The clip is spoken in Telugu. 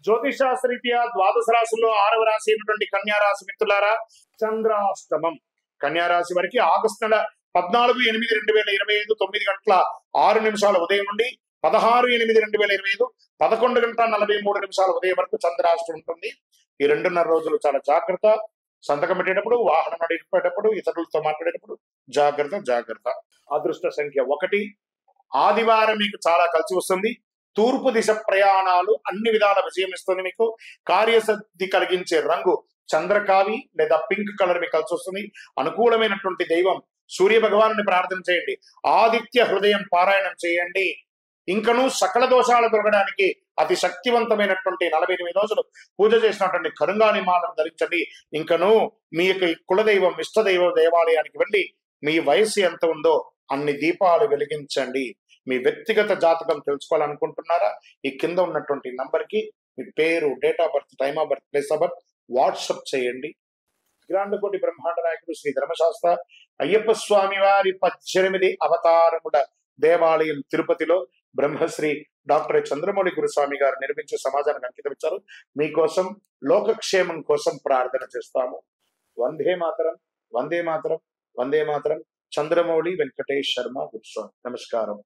జ్యోతిషాస్త్రరీత్యా ద్వాదశ రాశుల్లో 6వ రాశి అయినటువంటి కన్యా రాశి మిత్రులారా, చంద్రాష్టమం కన్యా రాశి వారికి ఆగస్టు నెల 14/8/2025 9:06 ఉదయం నుండి 16/8/2025 11:43 ఉదయం వరకు చంద్రాష్టమం ఉంటుంది. ఈ 2.5 రోజులు చాలా జాగ్రత్త. సంతకం పెట్టేటప్పుడు, వాహనం నడిపేటప్పుడు, ఇతరులతో మాట్లాడేటప్పుడు జాగ్రత్త. అదృష్ట సంఖ్య 1. ఆదివారం మీకు చాలా కలిసి వస్తుంది. తూర్పు దిశ ప్రయాణాలు అన్ని విధాల విజయం ఇస్తుంది. మీకు కార్యసిద్ధి కలిగించే రంగు చంద్రకావి లేదా పింక్ కలర్ మీకు కలిసి వస్తుంది. అనుకూలమైనటువంటి దైవం సూర్య భగవాను ప్రార్థన చేయండి. ఆదిత్య హృదయం పారాయణం చేయండి. ఇంకనూ సకల దోషాలు దొరకడానికి అతి శక్తివంతమైనటువంటి 48 రోజులు పూజ చేసినటువంటి కరుంగాని మాలను ధరించండి. ఇంకనూ మీ యొక్క కులదైవం ఇష్టదైవం దేవాలయానికి వెళ్ళి మీ వయసు ఎంత ఉందో అన్ని దీపాలు వెలిగించండి. మీ వ్యక్తిగత జాతకం తెలుసుకోవాలనుకుంటున్నారా? ఈ కింద ఉన్నటువంటి నంబర్కి మీ పేరు, date of birth, time of birth, place of birth WhatsApp చేయండి. గ్రాండకోటి బ్రహ్మాండ నాయకుడు శ్రీ ధర్మశాస్త్ర అయ్యప్ప స్వామి వారి 18 అవతారముల దేవాలయం తిరుపతిలో బ్రహ్మశ్రీ డాక్టర్ చంద్రమౌళి గురుస్వామి గారు నిర్మించే సమాజానికి అంకితం ఇచ్చారు. మీకోసం లోకక్షేమం కోసం ప్రార్థన చేస్తాము. వందే మాతరం, వందే మాతరం, వందే మాతరం. చంద్రమౌళి వెంకటేష్ శర్మ గురుస్వామి. నమస్కారం.